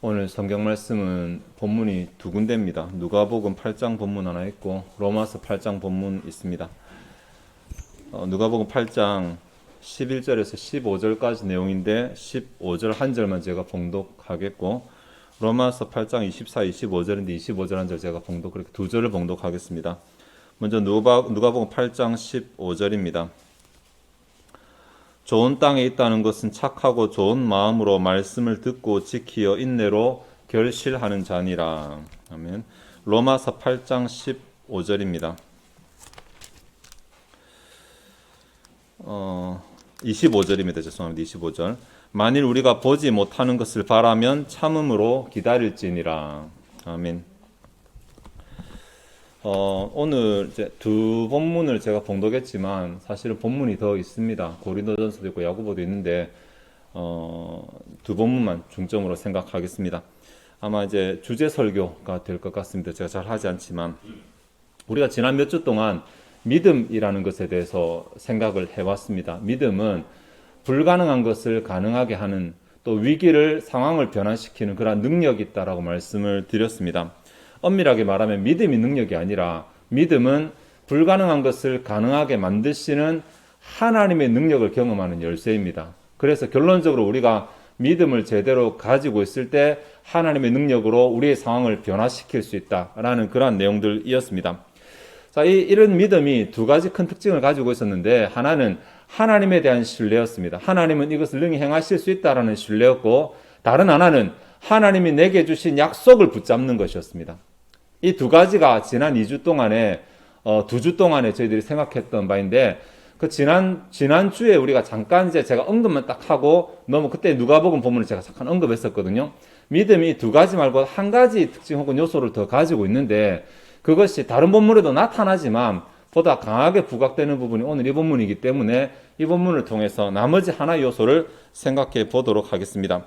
오늘 성경 말씀은 본문이 두 군데입니다. 누가복음 8장 본문 하나 있고 로마서 8장 본문 있습니다. 누가복음 8장 11절에서 15절까지 내용인데 15절 한 절만 제가 봉독하겠고 로마서 8장 24, 25절인데 25절 한 절 제가 그렇게 두 절을 봉독하겠습니다. 먼저 누가복음 8장 15절입니다. 좋은 땅에 있다는 것은 착하고 좋은 마음으로 말씀을 듣고 지키어 인내로 결실하는 자니라. 아멘. 로마서 8장 15절입니다. 25절입니다. 죄송합니다. 25절. 만일 우리가 보지 못하는 것을 바라면 참음으로 기다릴지니라. 아멘. 오늘 이제 두 본문을 제가 봉독했지만 사실은 본문이 더 있습니다. 고린도전서도 있고 야고보도 있는데 두 본문만 중점으로 생각하겠습니다. 아마 이제 주제 설교가 될 것 같습니다. 제가 잘 하지 않지만 우리가 지난 몇 주 동안 믿음이라는 것에 대해서 생각을 해왔습니다. 믿음은 불가능한 것을 가능하게 하는 또 위기를 상황을 변화시키는 그런 능력이 있다라고 말씀을 드렸습니다. 엄밀하게 말하면 믿음이 능력이 아니라 믿음은 불가능한 것을 가능하게 만드시는 하나님의 능력을 경험하는 열쇠입니다. 그래서 결론적으로 우리가 믿음을 제대로 가지고 있을 때 하나님의 능력으로 우리의 상황을 변화시킬 수 있다라는 그러한 내용들이었습니다. 자, 이런 믿음이 두 가지 큰 특징을 가지고 있었는데 하나는 하나님에 대한 신뢰였습니다. 하나님은 이것을 능히 행하실 수 있다라는 신뢰였고 다른 하나는 하나님이 내게 주신 약속을 붙잡는 것이었습니다. 이 두 가지가 지난 2주 동안에 2주 동안에 저희들이 생각했던 바인데 그 지난주에 우리가 잠깐 이제 제가 언급만 딱 하고 너무 그때 누가복음 본문을 제가 잠깐 언급했었거든요. 믿음이 두 가지 말고 한 가지 특징 혹은 요소를 더 가지고 있는데 그것이 다른 본문에도 나타나지만 보다 강하게 부각되는 부분이 오늘 이 본문이기 때문에 이 본문을 통해서 나머지 하나의 요소를 생각해 보도록 하겠습니다.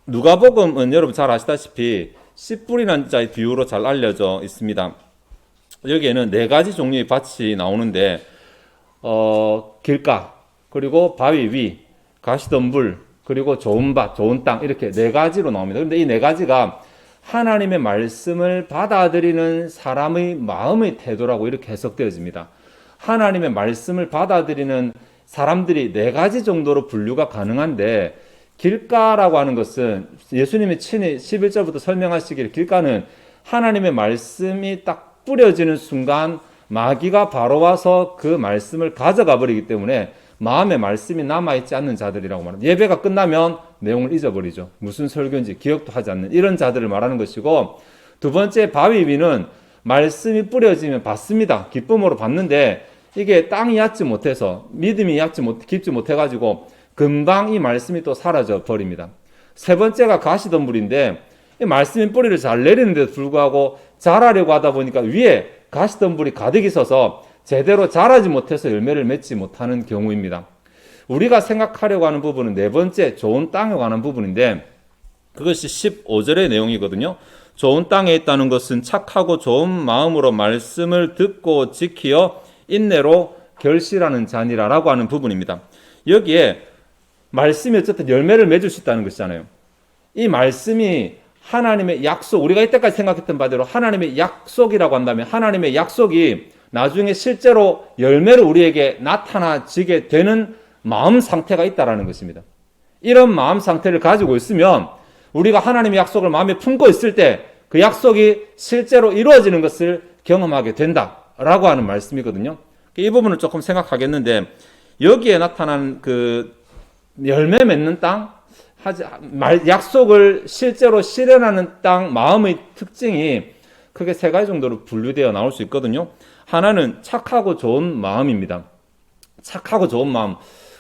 누가복음은 여러분 잘 아시다시피 씨 뿌리는 자의 비유로 잘 알려져 있습니다. 여기에는 네 가지 종류의 밭이 나오는데 길가, 그리고 바위 위, 가시덤불, 그리고 좋은 밭, 좋은 땅 이렇게 네 가지로 나옵니다. 그런데 이 네 가지가 하나님의 말씀을 받아들이는 사람의 마음의 태도라고 이렇게 해석되어집니다. 하나님의 말씀을 받아들이는 사람들이 네 가지 정도로 분류가 가능한데 길가라고 하는 것은 예수님이 친히 11절부터 설명하시기를 길가는 하나님의 말씀이 딱 뿌려지는 순간 마귀가 바로 와서 그 말씀을 가져가 버리기 때문에 마음에 말씀이 남아있지 않는 자들이라고 말합니다. 예배가 끝나면 내용을 잊어버리죠. 무슨 설교인지 기억도 하지 않는 이런 자들을 말하는 것이고 두 번째 바위 위는 말씀이 뿌려지면 받습니다. 기쁨으로 받는데 이게 땅이 얕지 못해서 믿음이 깊지 못해가지고 금방 이 말씀이 또 사라져 버립니다. 세 번째가 가시덤불인데 이 말씀이 뿌리를 잘 내리는데도 불구하고 자라려고 하다 보니까 위에 가시덤불이 가득 있어서 제대로 자라지 못해서 열매를 맺지 못하는 경우입니다. 우리가 생각하려고 하는 부분은 네 번째 좋은 땅에 관한 부분인데 그것이 15절의 내용이거든요. 좋은 땅에 있다는 것은 착하고 좋은 마음으로 말씀을 듣고 지키어 인내로 결실하는 자니라라고 하는 부분입니다. 여기에 말씀이 어쨌든 열매를 맺을 수 있다는 것이잖아요. 이 말씀이 하나님의 약속, 우리가 이때까지 생각했던 바대로 하나님의 약속이라고 한다면 하나님의 약속이 나중에 실제로 열매로 우리에게 나타나지게 되는 마음 상태가 있다는 것입니다. 이런 마음 상태를 가지고 있으면 우리가 하나님의 약속을 마음에 품고 있을 때 그 약속이 실제로 이루어지는 것을 경험하게 된다라고 하는 말씀이거든요. 이 부분을 조금 생각하겠는데 여기에 나타난 그 열매 맺는 땅, 약속을 실제로 실현하는 땅, 마음의 특징이 크게 세 가지 정도로 분류되어 나올 수 있거든요. 하나는 착하고 좋은 마음입니다. 착하고 좋은 마음.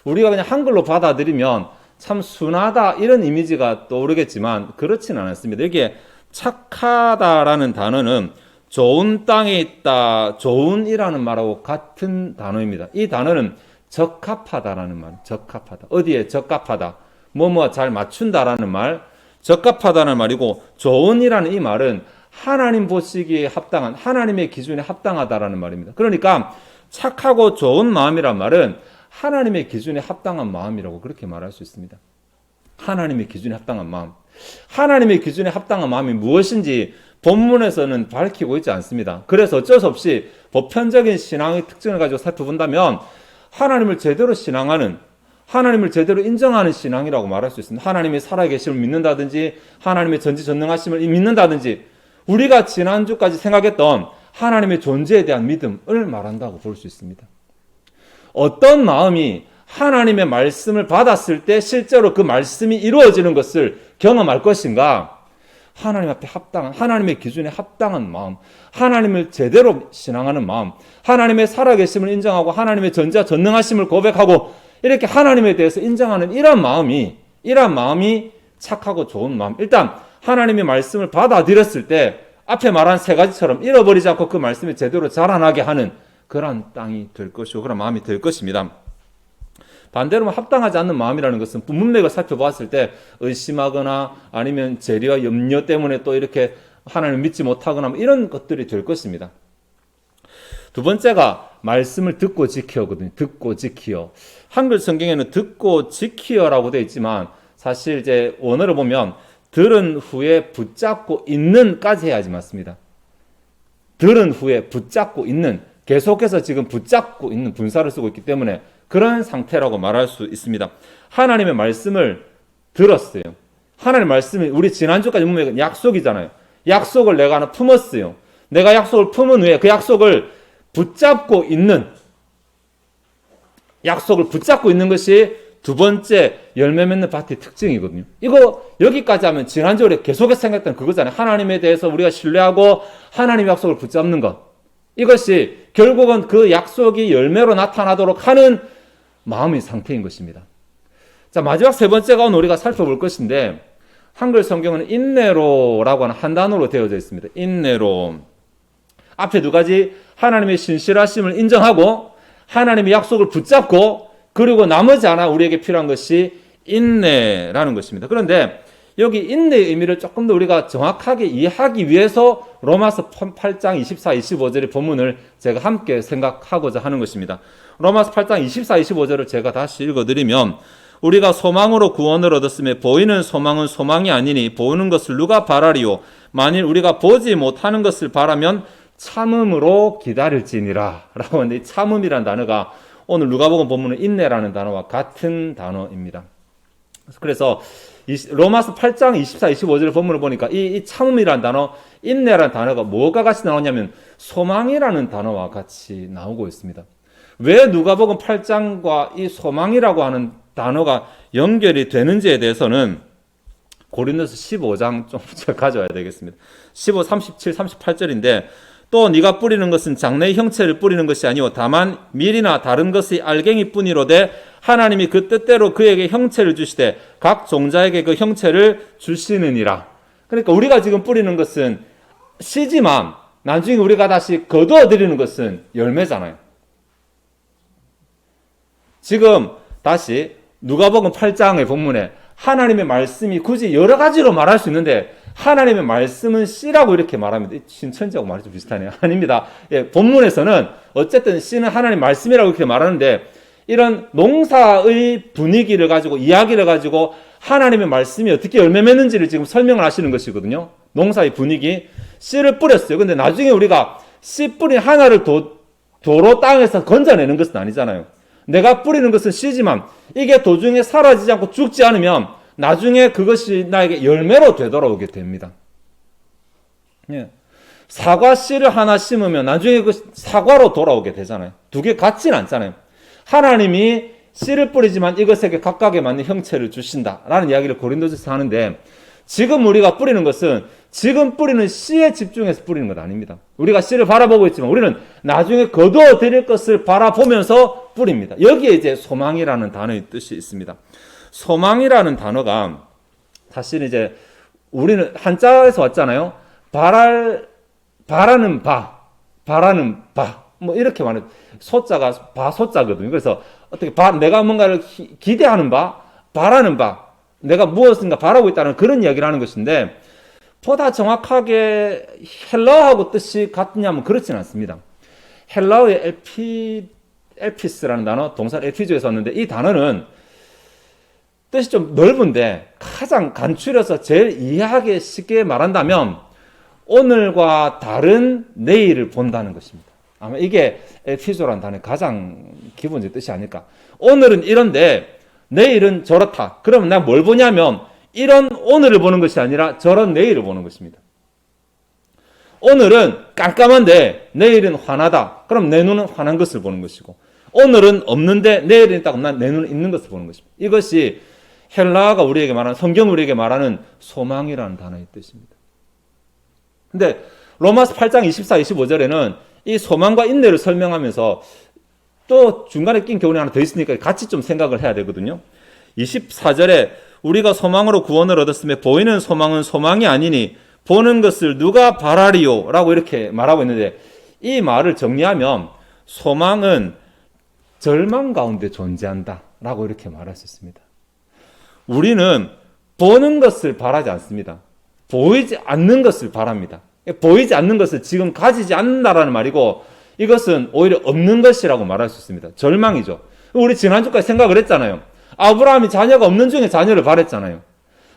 우리가 그냥 한글로 받아들이면 참 순하다 이런 이미지가 떠오르겠지만 그렇지는 않습니다. 여기에 착하다라는 단어는 좋은 땅에 있다, 좋은이라는 말하고 같은 단어입니다. 이 단어는 적합하다라는 말, 적합하다. 어디에 적합하다. 뭐뭐 잘 맞춘다라는 말, 적합하다는 말이고 좋은이라는 이 말은 하나님 보시기에 합당한, 하나님의 기준에 합당하다라는 말입니다. 그러니까 착하고 좋은 마음이란 말은 하나님의 기준에 합당한 마음이라고 그렇게 말할 수 있습니다. 하나님의 기준에 합당한 마음. 하나님의 기준에 합당한 마음이 무엇인지 본문에서는 밝히고 있지 않습니다. 그래서 어쩔 수 없이 보편적인 신앙의 특징을 가지고 살펴본다면 하나님을 제대로 신앙하는, 하나님을 제대로 인정하는 신앙이라고 말할 수 있습니다. 하나님의 살아계심을 믿는다든지 하나님의 전지전능하심을 믿는다든지 우리가 지난주까지 생각했던 하나님의 존재에 대한 믿음을 말한다고 볼 수 있습니다. 어떤 마음이 하나님의 말씀을 받았을 때 실제로 그 말씀이 이루어지는 것을 경험할 것인가? 하나님 앞에 합당한, 하나님의 기준에 합당한 마음, 하나님을 제대로 신앙하는 마음, 하나님의 살아계심을 인정하고 하나님의 전지와 전능하심을 고백하고 이렇게 하나님에 대해서 인정하는 이런 마음이 착하고 좋은 마음. 일단 하나님의 말씀을 받아들였을 때 앞에 말한 세 가지처럼 잃어버리지 않고 그 말씀이 제대로 자라나게 하는 그런 땅이 될 것이고 그런 마음이 될 것입니다. 반대로 합당하지 않는 마음이라는 것은 문맥을 살펴보았을 때 의심하거나 아니면 재리와 염려 때문에 또 이렇게 하나님을 믿지 못하거나 이런 것들이 될 것입니다. 두 번째가 말씀을 듣고 지키어거든요. 듣고 지키어. 한글 성경에는 듣고 지키어라고 되어 있지만 사실 이제 원어를 보면 들은 후에 붙잡고 있는까지 해야지 맞습니다. 들은 후에 붙잡고 있는, 계속해서 지금 붙잡고 있는 분사를 쓰고 있기 때문에 그런 상태라고 말할 수 있습니다. 하나님의 말씀을 들었어요. 하나님의 말씀이 우리 지난주까지 보면 약속이잖아요. 약속을 내가 하나 품었어요. 내가 약속을 품은 후에 그 약속을 붙잡고 있는, 약속을 붙잡고 있는 것이 두 번째 열매 맺는 밭의 특징이거든요. 이거 여기까지 하면 지난주에 계속해서 생각했던 그거잖아요. 하나님에 대해서 우리가 신뢰하고 하나님의 약속을 붙잡는 것. 이것이 결국은 그 약속이 열매로 나타나도록 하는 마음의 상태인 것입니다. 자, 마지막 세 번째가 오늘 우리가 살펴볼 것인데 한글 성경은 인내로라고 하는 한 단어로 되어져 있습니다. 인내로. 앞에 두 가지 하나님의 신실하심을 인정하고 하나님의 약속을 붙잡고 그리고 나머지 하나 우리에게 필요한 것이 인내라는 것입니다. 그런데 여기 인내의 의미를 조금 더 우리가 정확하게 이해하기 위해서 로마서 8장 24, 25절의 본문을 제가 함께 생각하고자 하는 것입니다. 로마서 8장 24, 25절을 제가 다시 읽어드리면 우리가 소망으로 구원을 얻었으며 보이는 소망은 소망이 아니니 보는 것을 누가 바라리요? 만일 우리가 보지 못하는 것을 바라면 참음으로 기다릴지니라 라고 하는데 이 참음이라는 단어가 오늘 누가복음 본문은 인내라는 단어와 같은 단어입니다. 그래서 로마서 8장 24, 25절 본문을 보니까 이 참음이라는 단어, 인내라는 단어가 뭐가 같이 나오냐면 소망이라는 단어와 같이 나오고 있습니다. 왜 누가복음 8장과 이 소망이라고 하는 단어가 연결이 되는지에 대해서는 고린도서 15장 좀 가져와야 되겠습니다. 15, 37, 38절인데 또 네가 뿌리는 것은 장래의 형체를 뿌리는 것이 아니오 다만 밀이나 다른 것의 알갱이 뿐이로되 하나님이 그 뜻대로 그에게 형체를 주시되 각 종자에게 그 형체를 주시느니라. 그러니까 우리가 지금 뿌리는 것은 씨지만 나중에 우리가 다시 거두어 드리는 것은 열매잖아요. 지금 다시 누가복음 8장의 본문에 하나님의 말씀이 굳이 여러 가지로 말할 수 있는데 하나님의 말씀은 씨라고 이렇게 말합니다. 신천지하고 말이 좀 비슷하네요. 아닙니다. 예, 본문에서는 어쨌든 씨는 하나님 말씀이라고 이렇게 말하는데 이런 농사의 분위기를 가지고 이야기를 가지고 하나님의 말씀이 어떻게 열매 맺는지를 지금 설명을 하시는 것이거든요. 농사의 분위기. 씨를 뿌렸어요. 근데 나중에 우리가 씨 뿌린 하나를 도로 땅에서 건져내는 것은 아니잖아요. 내가 뿌리는 것은 씨지만 이게 도중에 사라지지 않고 죽지 않으면 나중에 그것이 나에게 열매로 되돌아오게 됩니다. 예. 사과 씨를 하나 심으면 나중에 그 사과로 돌아오게 되잖아요. 두 개 같지는 않잖아요. 하나님이 씨를 뿌리지만 이것에게 각각에 맞는 형체를 주신다라는 이야기를 고린도전서 하는데 지금 우리가 뿌리는 것은 지금 뿌리는 씨에 집중해서 뿌리는 것 아닙니다. 우리가 씨를 바라보고 있지만 우리는 나중에 거두어 드릴 것을 바라보면서 뿌립니다. 여기에 이제 소망이라는 단어의 뜻이 있습니다. 소망이라는 단어가 사실 이제 우리는 한자에서 왔잖아요. 바라는 바, 뭐 이렇게 말해요. 소자가 바소자거든요. 그래서 어떻게 내가 뭔가를 기대하는 바, 바라는 바, 내가 무엇인가 바라고 있다는 그런 이야기를 하는 것인데 보다 정확하게 헬라어하고 뜻이 같냐면 그렇지는 않습니다. 헬라어의 엘피스라는 단어, 동사 엘피조에서 왔는데 이 단어는 뜻이 좀 넓은데 가장 간추려서 제일 이해하기 쉽게 말한다면 오늘과 다른 내일을 본다는 것입니다. 아마 이게 엘피조라는 단어의 가장 기본적인 뜻이 아닐까. 오늘은 이런데 내일은 저렇다. 그러면 내가 뭘 보냐면 이런 오늘을 보는 것이 아니라 저런 내일을 보는 것입니다. 오늘은 깜깜한데 내일은 환하다. 그럼 내 눈은 환한 것을 보는 것이고 오늘은 없는데 내일은 있다고 난 내 눈은 있는 것을 보는 것입니다. 이것이 헬라어가 우리에게 말하는 성경 우리에게 말하는 소망이라는 단어의 뜻입니다. 근데 로마서 8장 24, 25절에는 이 소망과 인내를 설명하면서 또 중간에 낀 교훈이 하나 더 있으니까 같이 좀 생각을 해야 되거든요. 24절에 우리가 소망으로 구원을 얻었으며 보이는 소망은 소망이 아니니 보는 것을 누가 바라리요? 라고 이렇게 말하고 있는데 이 말을 정리하면 소망은 절망 가운데 존재한다 라고 이렇게 말할 수 있습니다. 우리는 보는 것을 바라지 않습니다. 보이지 않는 것을 바랍니다. 보이지 않는 것을 지금 가지지 않는다라는 말이고 이것은 오히려 없는 것이라고 말할 수 있습니다. 절망이죠. 우리 지난주까지 생각을 했잖아요. 아브라함이 자녀가 없는 중에 자녀를 바랬잖아요.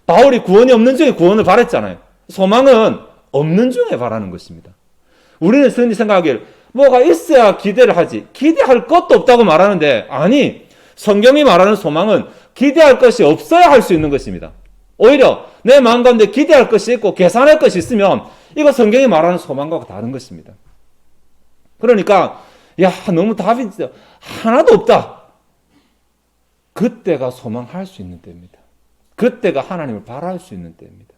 바울이 구원이 없는 중에 구원을 바랬잖아요. 소망은 없는 중에 바라는 것입니다. 우리는 흔히 생각하기를 뭐가 있어야 기대를 하지. 기대할 것도 없다고 말하는데 아니, 성경이 말하는 소망은 기대할 것이 없어야 할 수 있는 것입니다. 오히려 내 마음 가운데 기대할 것이 있고 계산할 것이 있으면 이거 성경이 말하는 소망과 다른 것입니다. 그러니까 야 너무 답이 하나도 없다. 그때가 소망할 수 있는 때입니다. 그때가 하나님을 바라할 수 있는 때입니다.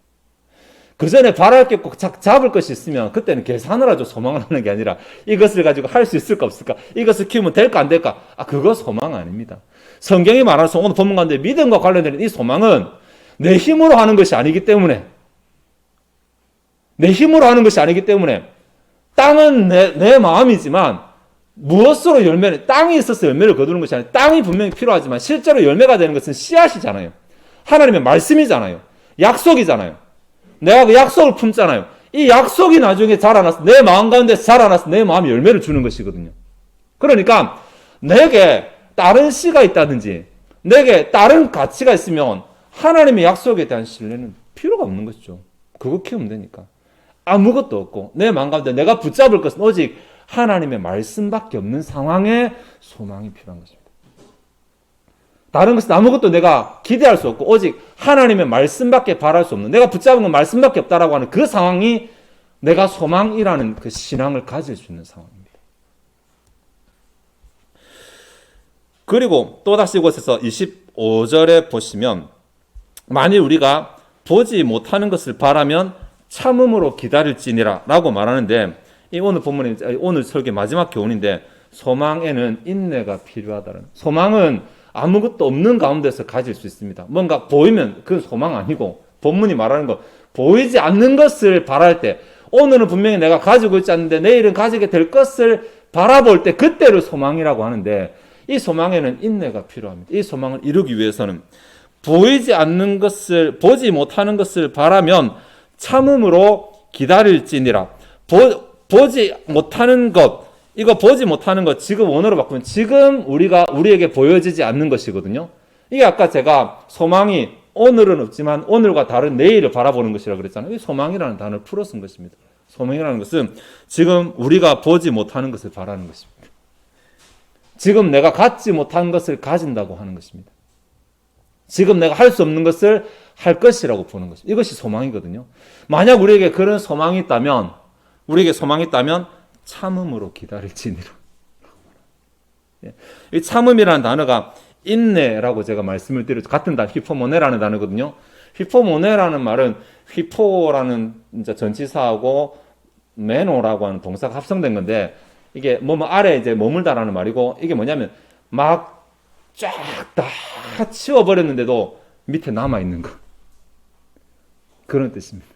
그 전에 바랄 게 꼭 잡을 것이 있으면 그때는 계산을 하죠. 소망을 하는 게 아니라 이것을 가지고 할 수 있을까 없을까? 이것을 키우면 될까 안 될까? 그거 소망 아닙니다. 성경이 말하는 오늘 본문 가운데 믿음과 관련된 이 소망은 내 힘으로 하는 것이 아니기 때문에 땅은 내 마음이지만 무엇으로 열매를 땅이 있어서 열매를 거두는 것이 아니라 땅이 분명히 필요하지만 실제로 열매가 되는 것은 씨앗이잖아요. 하나님의 말씀이잖아요. 약속이잖아요. 내가 그 약속을 품잖아요. 이 약속이 나중에 자라나서 내 마음 가운데 자라나서 내 마음이 열매를 주는 것이거든요. 그러니까 내게 다른 씨가 있다든지 내게 다른 가치가 있으면 하나님의 약속에 대한 신뢰는 필요가 없는 것이죠. 그거 키우면 되니까. 아무것도 없고 내 마음 가운데 내가 붙잡을 것은 오직 하나님의 말씀밖에 없는 상황에 소망이 필요한 것입니다. 다른 것은 아무것도 내가 기대할 수 없고 오직 하나님의 말씀밖에 바랄 수 없는 내가 붙잡은 건 말씀밖에 없다라고 하는 그 상황이 내가 소망이라는 그 신앙을 가질 수 있는 상황입니다. 그리고 또다시 이곳에서 25절에 보시면 만일 우리가 보지 못하는 것을 바라면 참음으로 기다릴지니라 라고 말하는데 이 오늘 본문이 오늘 설교 마지막 교훈인데 소망에는 인내가 필요하다는 소망은 아무것도 없는 가운데서 가질 수 있습니다. 뭔가 보이면 그건 소망 아니고 본문이 말하는 거 보이지 않는 것을 바랄 때 오늘은 분명히 내가 가지고 있지 않는데 내일은 가지게 될 것을 바라볼 때 그때를 소망이라고 하는데 이 소망에는 인내가 필요합니다. 이 소망을 이루기 위해서는 보이지 보지 못하는 것을 바라면 참음으로 기다릴지니라. 보지 못하는 것, 이거 보지 못하는 것 지금 원어로 바꾸면 지금 우리에게 보여지지 않는 것이거든요. 이게 아까 제가 소망이 오늘은 없지만 오늘과 다른 내일을 바라보는 것이라고 그랬잖아요. 이 소망이라는 단어를 풀어 쓴 것입니다. 소망이라는 것은 지금 우리가 보지 못하는 것을 바라는 것입니다. 지금 내가 갖지 못한 것을 가진다고 하는 것입니다. 지금 내가 할 수 없는 것을 할 것이라고 보는 것입니다. 이것이 소망이거든요. 만약 우리에게 그런 소망이 있다면 참음으로 기다릴지니라. 이 참음이라는 단어가 인내라고 제가 말씀을 드렸죠. 같은 단어, 휘포모네라는 단어거든요. 휘포모네라는 말은 휘포라는 전치사하고 메노라고 하는 동사가 합성된 건데 이게 아래 이제 머물다라는 말이고 이게 뭐냐면 막 쫙 다 치워버렸는데도 밑에 남아있는 것. 그런 뜻입니다.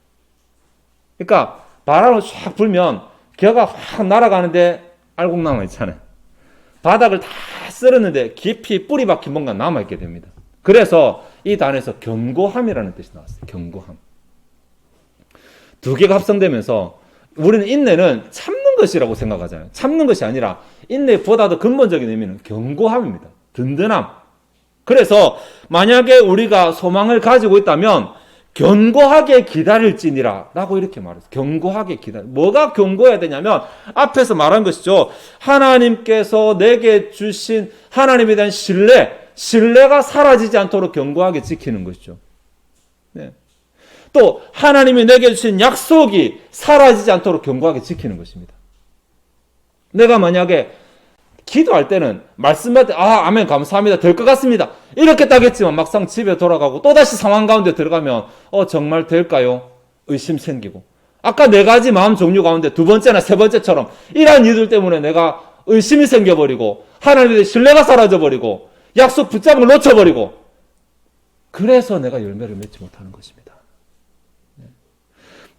그러니까 바람을 쫙 불면 겨가 확 날아가는데 알곡 남아있잖아요. 바닥을 다 쓸었는데 깊이 뿌리 박힌 뭔가 남아있게 됩니다. 그래서 이 단어에서 견고함이라는 뜻이 나왔어요. 견고함. 두 개가 합성되면서 우리는 인내는 참는 것이라고 생각하잖아요. 참는 것이 아니라 인내보다도 근본적인 의미는 견고함입니다. 든든함. 그래서 만약에 우리가 소망을 가지고 있다면 견고하게 기다릴지니라 라고 이렇게 말했어요. 견고하게 기다려. 뭐가 견고해야 되냐면 앞에서 말한 것이죠. 하나님께서 내게 주신 하나님에 대한 신뢰가 사라지지 않도록 견고하게 지키는 것이죠. 네. 또 하나님이 내게 주신 약속이 사라지지 않도록 견고하게 지키는 것입니다. 내가 만약에 기도할 때는 말씀할 때 아멘 감사합니다 될 것 같습니다 이렇게 딱 했지만 막상 집에 돌아가고 또다시 상황 가운데 들어가면 정말 될까요? 의심 생기고 아까 네 가지 마음 종류 가운데 두 번째나 세 번째처럼 이러한 이유들 때문에 내가 의심이 생겨버리고 하나님에 대해 신뢰가 사라져버리고 약속 붙잡은 걸 놓쳐버리고 그래서 내가 열매를 맺지 못하는 것입니다.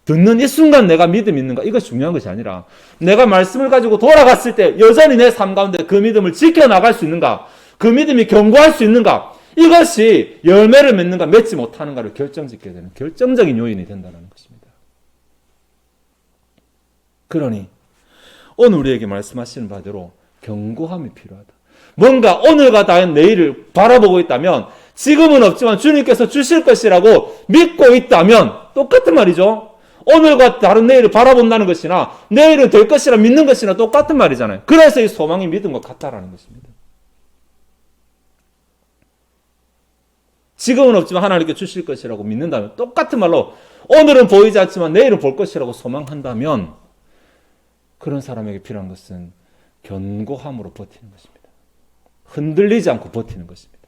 듣는 이 순간 내가 믿음이 있는가? 이것이 중요한 것이 아니라 내가 말씀을 가지고 돌아갔을 때 여전히 내 삶 가운데 그 믿음을 지켜나갈 수 있는가? 그 믿음이 견고할 수 있는가? 이것이 열매를 맺는가 맺지 못하는가를 결정짓게 되는 결정적인 요인이 된다는 것입니다. 그러니 오늘 우리에게 말씀하시는 바대로 견고함이 필요하다. 뭔가 오늘과 다른 내일을 바라보고 있다면 지금은 없지만 주님께서 주실 것이라고 믿고 있다면 똑같은 말이죠. 오늘과 다른 내일을 바라본다는 것이나 내일은 될 것이라 믿는 것이나 똑같은 말이잖아요. 그래서 이 소망이 믿음과 같다라는 것입니다. 지금은 없지만 하나님께 주실 것이라고 믿는다면 똑같은 말로 오늘은 보이지 않지만 내일은 볼 것이라고 소망한다면 그런 사람에게 필요한 것은 견고함으로 버티는 것입니다. 흔들리지 않고 버티는 것입니다.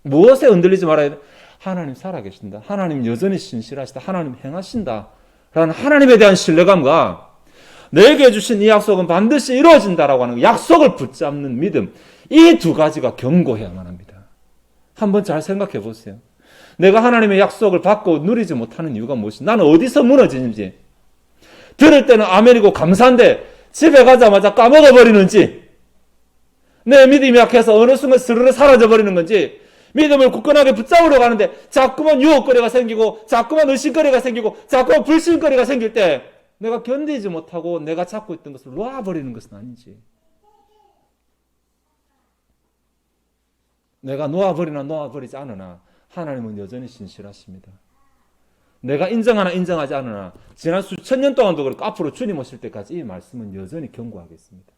무엇에 흔들리지 말아야 돼? 하나님 살아계신다. 하나님 여전히 신실하시다. 하나님 행하신다. 라는 하나님에 대한 신뢰감과 내게 주신 이 약속은 반드시 이루어진다라고 하는 약속을 붙잡는 믿음, 이 두 가지가 견고해야만 합니다. 한번 잘 생각해 보세요. 내가 하나님의 약속을 받고 누리지 못하는 이유가 무엇인지, 나는 어디서 무너지는지, 들을 때는 아멘이고 감사한데 집에 가자마자 까먹어버리는지, 내 믿음이 약해서 어느 순간 스르르 사라져버리는 건지, 믿음을 굳건하게 붙잡으려 가는데 자꾸만 유혹거리가 생기고 자꾸만 의심거리가 생기고 자꾸만 불신거리가 생길 때 내가 견디지 못하고 내가 잡고 있던 것을 놓아버리는 것은 아닌지, 내가 놓아버리나 놓아버리지 않으나 하나님은 여전히 신실하십니다. 내가 인정하나 인정하지 않으나 지난 수천 년 동안도 그렇고 앞으로 주님 오실 때까지 이 말씀은 여전히 견고하겠습니다.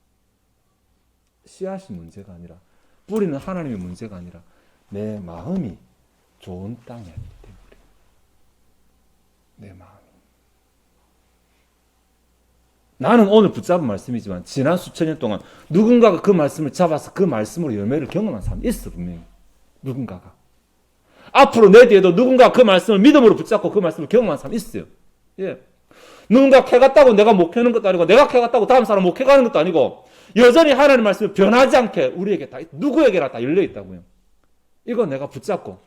씨앗이 문제가 아니라, 뿌리는 하나님의 문제가 아니라 내 마음이 좋은 땅이 아니기 때문에 내 마음이, 나는 오늘 붙잡은 말씀이지만 지난 수천 년 동안 누군가가 그 말씀을 잡아서 그 말씀으로 열매를 경험한 사람이 있어. 분명히 누군가가 앞으로 내 뒤에도 누군가 그 말씀을 믿음으로 붙잡고 그 말씀을 경험한 사람이 있어요. 예. 누군가 캐갔다고 내가 목회하는 것도 아니고 내가 캐갔다고 다음 사람 목회가는 것도 아니고 여전히 하나님의 말씀이 변하지 않게 우리에게 다, 누구에게나 다 열려 있다고요. 이거 내가 붙잡고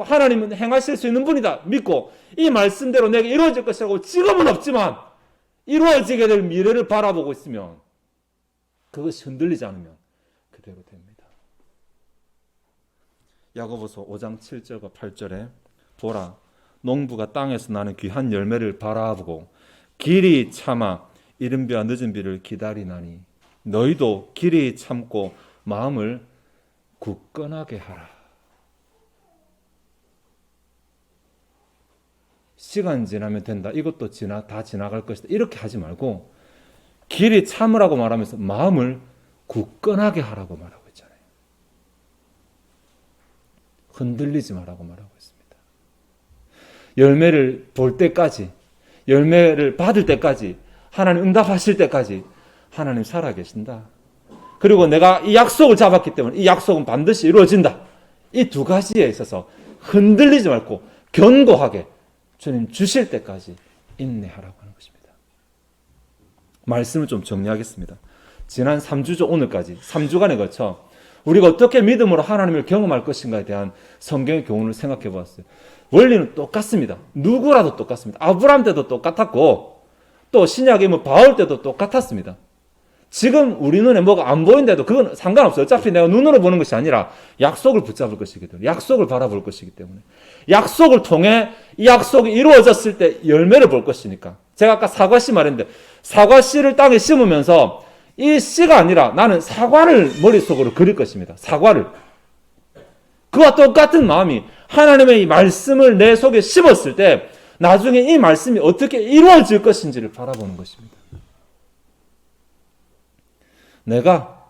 하나님은 행하실 수 있는 분이다 믿고 이 말씀대로 내게 이루어질 것이라고 지금은 없지만 이루어지게 될 미래를 바라보고 있으면 그것이 흔들리지 않으면 그대로 됩니다. 야고보서 5장 7절과 8절에 보라, 농부가 땅에서 나는 귀한 열매를 바라보고 길이 참아 이른 비와 늦은 비를 기다리나니 너희도 길이 참고 마음을 굳건하게 하라. 시간 지나면 된다. 이것도 다 지나갈 것이다. 이렇게 하지 말고 길이 참으라고 말하면서 마음을 굳건하게 하라고 말하고 있잖아요. 흔들리지 말라고 말하고 있습니다. 열매를 볼 때까지, 열매를 받을 때까지, 하나님 응답하실 때까지 하나님 살아계신다. 그리고 내가 이 약속을 잡았기 때문에 이 약속은 반드시 이루어진다. 이 두 가지에 있어서 흔들리지 말고 견고하게 주님 주실 때까지 인내하라고 하는 것입니다. 말씀을 좀 정리하겠습니다. 지난 3주죠. 오늘까지 3주간에 걸쳐 우리가 어떻게 믿음으로 하나님을 경험할 것인가에 대한 성경의 교훈을 생각해 보았어요. 원리는 똑같습니다. 누구라도 똑같습니다. 아브라함 때도 똑같았고 또 신약의 바울 때도 똑같았습니다. 지금 우리 눈에 뭐가 안 보이는데도 그건 상관없어요. 어차피 내가 눈으로 보는 것이 아니라 약속을 붙잡을 것이기 때문에, 약속을 바라볼 것이기 때문에, 약속을 통해 이 약속이 이루어졌을 때 열매를 볼 것이니까 제가 아까 사과씨 말했는데 사과씨를 땅에 심으면서 이 씨가 아니라 나는 사과를 머릿속으로 그릴 것입니다. 사과를. 그와 똑같은 마음이 하나님의 이 말씀을 내 속에 심었을 때 나중에 이 말씀이 어떻게 이루어질 것인지를 바라보는 것입니다. 내가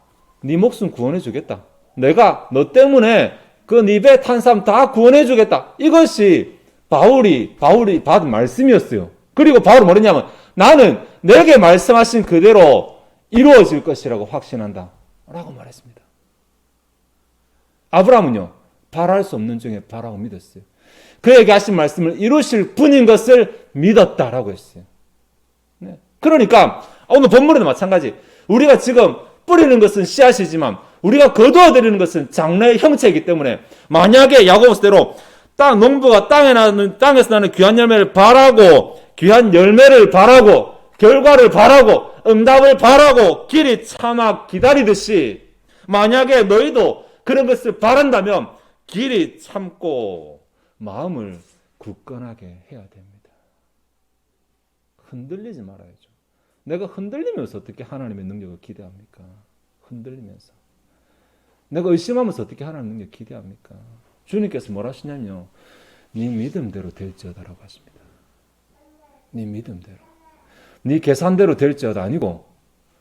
네 목숨 구원해 주겠다. 내가 너 때문에 그 네 배 탄 사람 다 구원해 주겠다. 이것이 바울이 받은 말씀이었어요. 그리고 바울은 뭐랬냐면 나는 내게 말씀하신 그대로 이루어질 것이라고 확신한다 라고 말했습니다. 아브라함은요, 바랄 수 없는 중에 바라고 믿었어요. 그에게 하신 말씀을 이루실 분인 것을 믿었다라고 했어요. 네. 그러니까 오늘 본문에도 마찬가지. 우리가 지금 뿌리는 것은 씨앗이지만 우리가 거두어들이는 것은 장래의 형체이기 때문에 만약에 야고보서대로 농부가 땅에서 나는 귀한 열매를 바라고 귀한 열매를 바라고 결과를 바라고 응답을 바라고 길이 참아 기다리듯이 만약에 너희도 그런 것을 바란다면 길이 참고 마음을 굳건하게 해야 됩니다. 흔들리지 말아야죠. 내가 흔들리면서 어떻게 하나님의 능력을 기대합니까? 흔들리면서. 내가 의심하면서 어떻게 하나님의 능력을 기대합니까? 주님께서 뭐라 하시냐면요. 네 믿음대로 될지어다라고 하십니다. 네 믿음대로. 네 계산대로 될지어다 아니고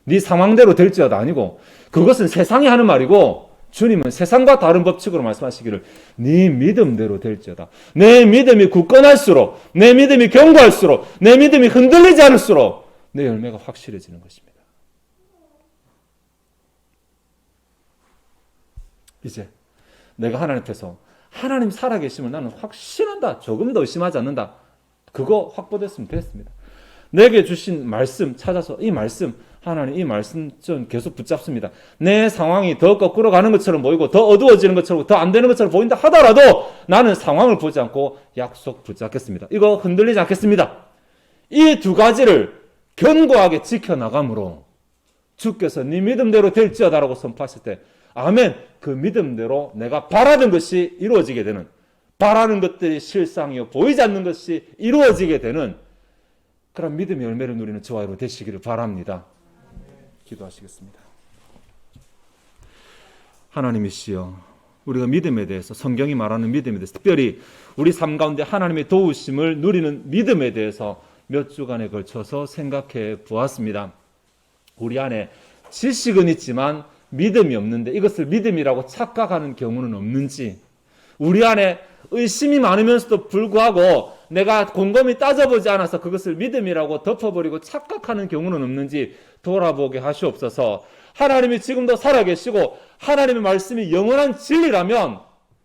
네 상황대로 될지어다 아니고 그것은 세상이 하는 말이고 주님은 세상과 다른 법칙으로 말씀하시기를 네 믿음대로 될지어다. 내 믿음이 굳건할수록 내 믿음이 견고할수록 내 믿음이 흔들리지 않을수록 내 열매가 확실해지는 것입니다. 이제 내가 하나님 앞에서 하나님 살아계심을 나는 확신한다. 조금 더 의심하지 않는다. 그거 확보됐으면 됐습니다. 내게 주신 말씀 찾아서 이 말씀 하나님 이 말씀 좀 계속 붙잡습니다. 내 상황이 더 거꾸로 가는 것처럼 보이고 더 어두워지는 것처럼 더 안 되는 것처럼 보인다 하더라도 나는 상황을 보지 않고 약속 붙잡겠습니다. 이거 흔들리지 않겠습니다. 이 두 가지를 견고하게 지켜나감으로 주께서 네 믿음대로 될지어다라고 선포하실 때 아멘 그 믿음대로 내가 바라는 것이 이루어지게 되는 바라는 것들이 실상이요 보이지 않는 것이 이루어지게 되는 그런 믿음의 열매를 누리는 저와 여러분 되시기를 바랍니다. 기도하시겠습니다. 하나님이시여 우리가 믿음에 대해서 성경이 말하는 믿음에 대해서 특별히 우리 삶 가운데 하나님의 도우심을 누리는 믿음에 대해서 몇 주간에 걸쳐서 생각해 보았습니다. 우리 안에 지식은 있지만 믿음이 없는데 이것을 믿음이라고 착각하는 경우는 없는지 우리 안에 의심이 많으면서도 불구하고 내가 곰곰이 따져보지 않아서 그것을 믿음이라고 덮어버리고 착각하는 경우는 없는지 돌아보게 하시옵소서. 하나님이 지금도 살아계시고 하나님의 말씀이 영원한 진리라면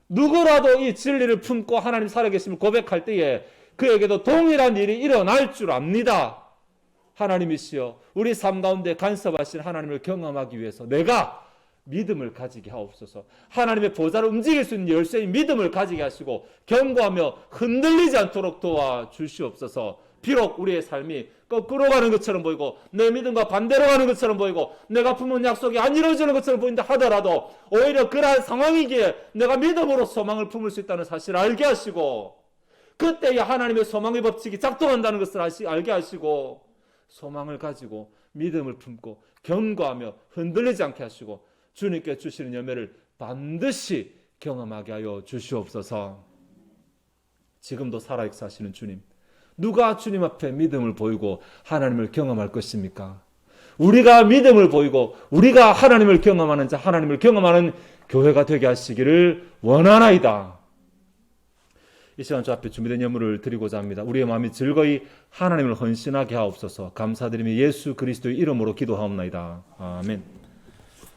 누구라도 이 진리를 품고 하나님 살아계심을 고백할 때에 그에게도 동일한 일이 일어날 줄 압니다. 하나님이시여 우리 삶 가운데 간섭하신 하나님을 경험하기 위해서 내가 믿음을 가지게 하옵소서. 하나님의 보좌를 움직일 수 있는 열쇠인 믿음을 가지게 하시고 견고하며 흔들리지 않도록 도와주시옵소서. 비록 우리의 삶이 거꾸로 가는 것처럼 보이고 내 믿음과 반대로 가는 것처럼 보이고 내가 품은 약속이 안 이루어지는 것처럼 보인다 하더라도 오히려 그러한 상황이기에 내가 믿음으로 소망을 품을 수 있다는 사실을 알게 하시고 그때에 하나님의 소망의 법칙이 작동한다는 것을 알게 하시고 소망을 가지고 믿음을 품고 견고하며 흔들리지 않게 하시고 주님께 주시는 열매를 반드시 경험하게 하여 주시옵소서. 지금도 살아 역사하시는 주님, 누가 주님 앞에 믿음을 보이고 하나님을 경험할 것입니까? 우리가 믿음을 보이고 우리가 하나님을 경험하는 자, 하나님을 경험하는 교회가 되게 하시기를 원하나이다. 이 시간 주 앞에 준비된 예물을 드리고자 합니다. 우리의 마음이 즐거이 하나님을 헌신하게 하옵소서. 감사드리며 예수 그리스도의 이름으로 기도하옵나이다. 아멘.